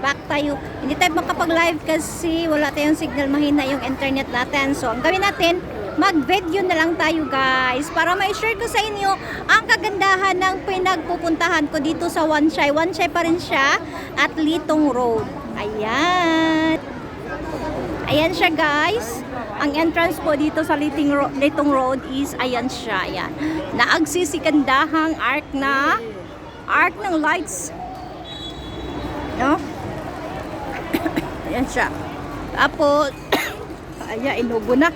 back tayo. Hindi tayo makapag-live kasi wala tayong signal, mahina yung internet natin. So, ang gawin natin, mag-video na lang tayo guys para ma-share ko sa inyo ang kagandahan ng pinagpupuntahan ko dito sa Wan Chai. Wan Chai pa rin siya at Litong Road. Ayan. Ayan siya guys. Ang entrance po dito sa Litong Road is ayan siya. Ayan. Naagsisikandahang arc ng lights. No? Ayan siya. Tapos, ayan, inubo na.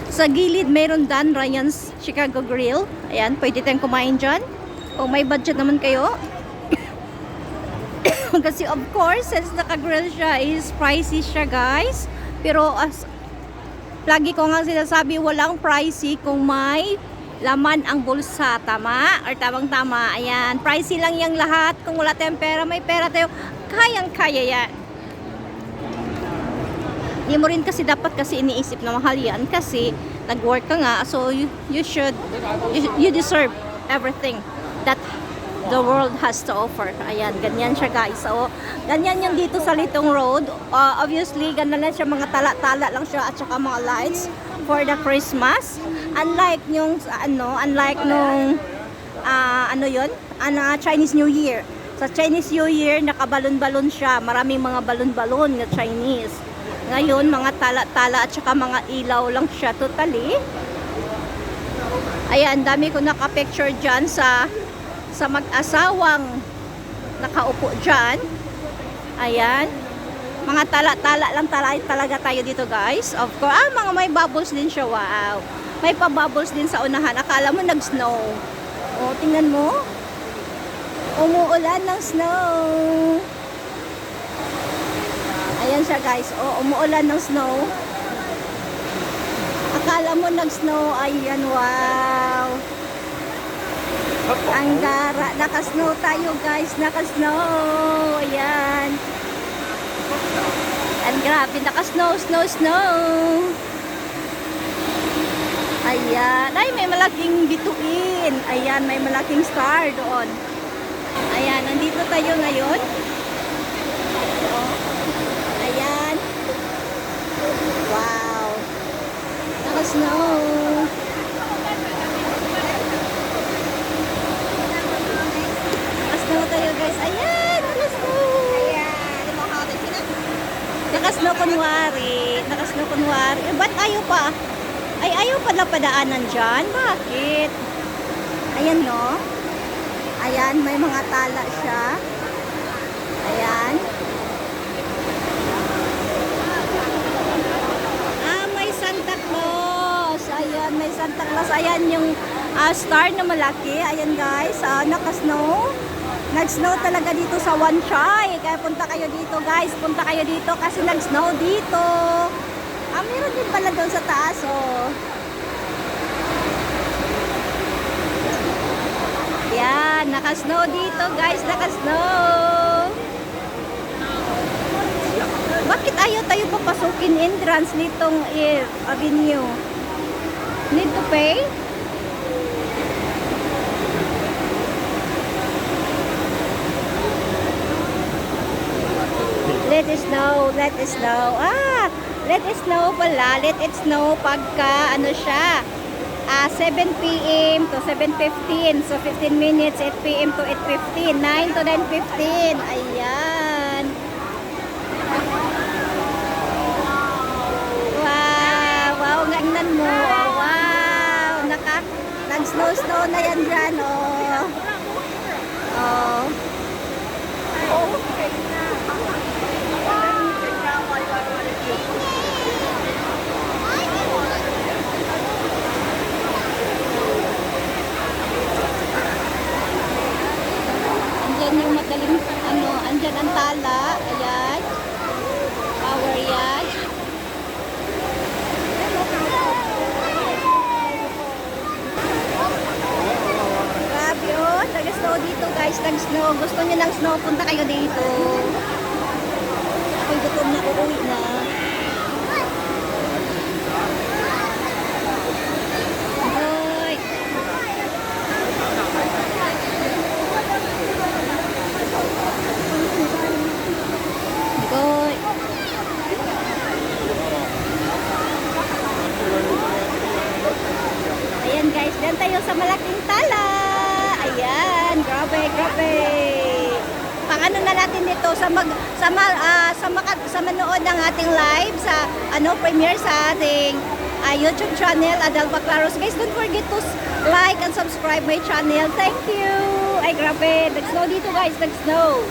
Sa gilid, mayroon Dan Ryan's Chicago Grill. Ayan, pwede tayong kumain dyan. Kung may budget naman kayo. Kasi of course, since naka-grill siya, is pricey siya guys. Pero as lagi ko nga sinasabi, walang pricey kung may laman ang bulsa. Tama? Or tamang-tama. Ayan, pricey lang yung lahat. Kung wala tayong pera, may pera tayo. Kayang-kaya yan. Hindi mo rin kasi dapat kasi iniisip na mahal yan kasi nag-work ka nga, so you deserve everything that the world has to offer. Ayan, ganyan siya guys. So, ganyan yung dito sa Litong Road. Obviously, ganyan lang siya, mga tala-tala lang siya at saka mga lights for the Christmas. Unlike nung Chinese New Year. Sa Chinese New Year, nakabalon-balon siya. Maraming mga balon-balon na Chinese. Ngayon, mga tala-tala at saka mga ilaw lang siya totally. Ayan, dami ko naka-picture dyan sa mag-asawang nakaupo dyan. Ayan. Mga tala-tala lang talaga tayo dito guys. Of course, mga may bubbles din siya. Wow. May pa-bubbles din sa unahan. Akala mo nag-snow. O, tingnan mo. Umuulan ng snow. Ayan siya guys. O, umuulan ng snow. Akala mo nag-snow. Ayan, wow. Ang gara. Naka-snow tayo guys. Naka-snow. Ayan. Ang grabe. Naka-snow, snow. Ayan. Ay, may malaking bituin. Ayan, may malaking star doon. Ayan, nandito tayo ngayon. Ayan. Wow. Naka-snow. Naka-snow tayo guys. Ayan, naka-snow. Naka-snow kunwari. Naka-snow kunwari. Ba't ayaw pa? Ay, ayaw pala padaanan dyan. Bakit? Ayan no. Ayan, may mga tala siya. Ayan. May Santa Claus. Ayan, may Santa Claus. Ayan yung star na malaki. Ayan guys, naka-snow. Nag-snow talaga dito sa Wan Chai. Kaya punta kayo dito guys. Punta kayo dito kasi nag-snow dito. Meron din pala doon sa taas. Oh. Yan, naka-snow dito guys. Naka-snow. Bakit ayaw tayo papasukin entrance nitong avenue? Need to pay? Let it snow, let it snow. Let it snow pala. Let it snow pagka ano siya. 7 p.m. to 7:15. So 15 minutes, 8 p.m. to 8:15, 9 to 9:15. Ayan. Wow, ganda mo. Wow, nag-snow na yan dyan, oh. Oh. Andyan yung madaling, andyan ang tala. Ayan. Power yan. Grabe oh, nag-snow dito guys, nag-snow. Gusto niyo ng snow, punta kayo dito. Ako'y gutom na, uuwi na. Hoy. ano na natin dito sa manood ng ating live sa premiere sa ating YouTube channel Adele Baclaros. Guys, don't forget to like and subscribe my channel. Thank you. Ay, grabe. Nag-snow dito, guys. Nag-snow.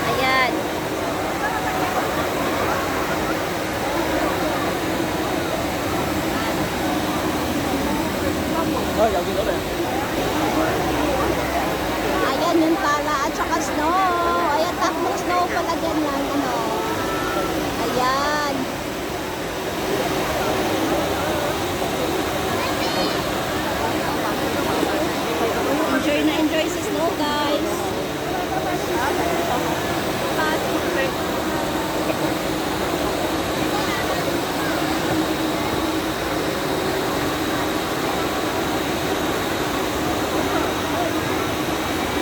Ayan. Ayan yung tala at saka snow. Ayan, tatlong snow pala dyan lang. Ayan. Enjoy na enjoy sa snow, guys.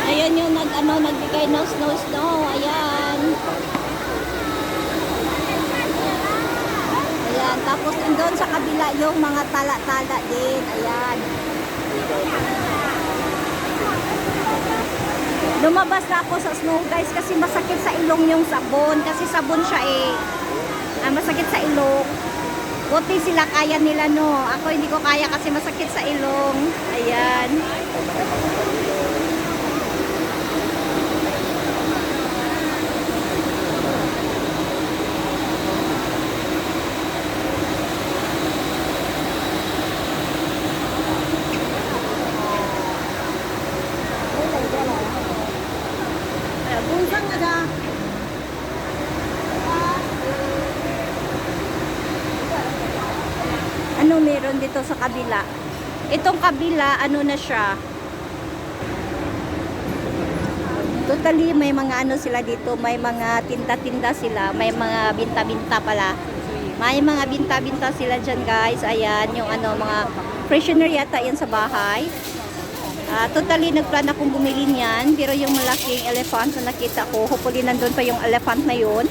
Ayan yung nagbigay ng snow. Ayan. Ayan. Tapos doon sa kabila yung mga tala-tala din. Ayan. Lumabas na ako sa snow, guys, kasi masakit sa ilong yung sabon. Kasi sabon siya masakit sa ilong. Buti sila kaya nila, no. Ako hindi ko kaya kasi masakit sa ilong. Ayan. Ano meron dito sa kabila? Itong kabila, ano na siya? Totally, may mga sila dito. May mga tinta-tinta sila. May mga binta-binta pala. May mga binta-binta sila dyan, guys. Ayan, yung mga freshener yata yan sa bahay. Totally, nagplan akong bumili niyan. Pero yung malaking elephant na nakita ko, hopefully nandun pa yung elephant na yun.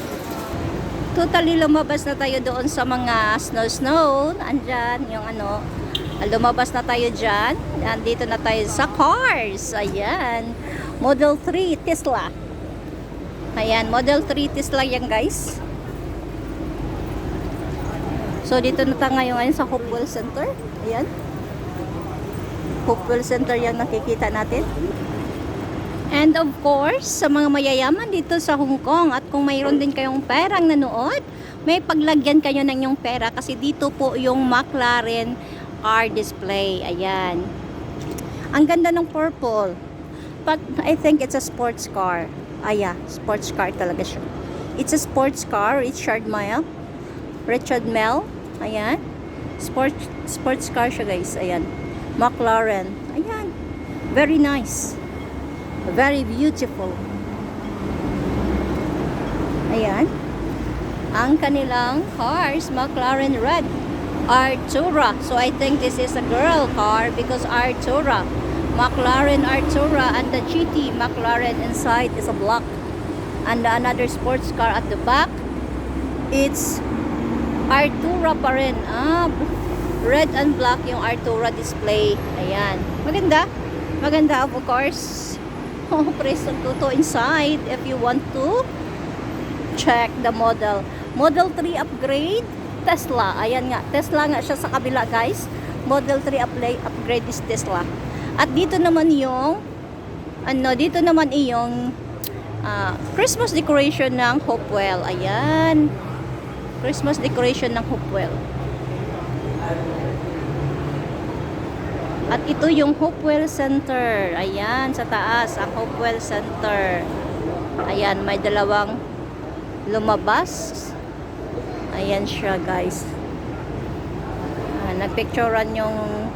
Totally, lumabas na tayo doon sa mga snow. Andyan, yung lumabas na tayo dyan. Nandito na tayo sa cars. Ayan. Model 3 Tesla. Ayan, Model 3 Tesla yan, guys. So, dito na tayo ngayon sa Hopewell Center. Ayan. Hopewell Center yung nakikita natin. And of course, sa mga mayayaman dito sa Hong Kong at kung mayroon din kayong perang nanood, may paglagyan kayo ng yung pera kasi dito po yung McLaren car display. Ayan. Ang ganda ng purple. But I think it's a sports car. Yeah, sports car talaga siya. It's a sports car, Richard Mille. Ayan. Sports car siya, guys. Ayan. McLaren. Ayan. Very nice. Very beautiful. Ayan. Ang kanilang cars, McLaren Red. Artura. So I think this is a girl car because Artura. McLaren Artura and the GT McLaren inside is a black. And another sports car at the back. It's Artura pa rin. Red and black yung Artura display. Ayan. Maganda. Maganda, of course. Press to inside if you want to check the model. Model 3 upgrade Tesla. Ayan nga, Tesla nga siya sa kabila, guys. Model 3 upgrade is Tesla. At dito naman yung dito naman yung Christmas decoration ng Hopewell. Ayan. Christmas decoration ng Hopewell. At ito yung Hopewell Center. Ayan, sa taas, ang Hopewell Center. Ayan, may dalawang lumabas. Ayan siya, guys. Nagpicturean yung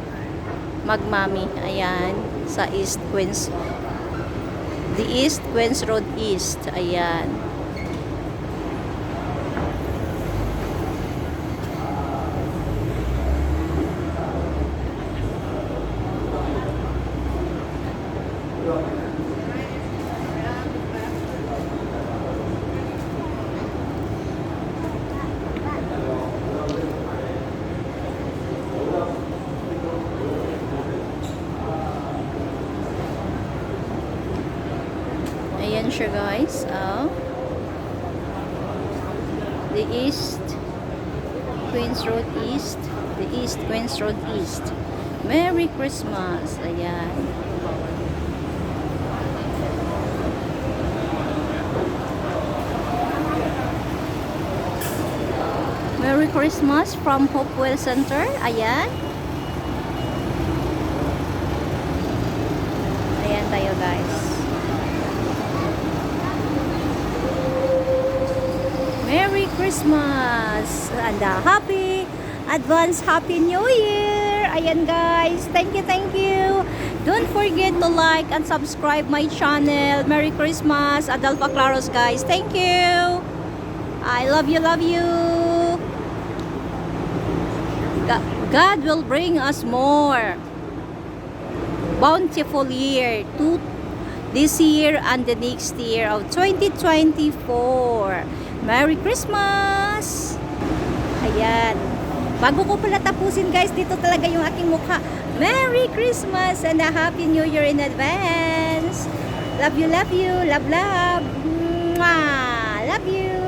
magmami. Ayan, sa East Queens. The East Queens Road East. Ayan. Ayan siya guys. The East Queens Road East. The East Queens Road East. Merry Christmas. Ayan. Merry Christmas from Hopewell Center. Ayan. Ayan tayo guys. Merry Christmas and happy Happy New Year. Ayan guys. Thank you, thank you. Don't forget to like and subscribe my channel. Merry Christmas, Adelpha Claros guys. Thank you. I love you, love you. God will bring us more bountiful year to this year and the next year of 2024. Merry Christmas! Ayan. Bago ko pala tapusin guys, dito talaga yung aking mukha. Merry Christmas and a Happy New Year in advance. Love you, love you. Love, love. Mwah! Love you.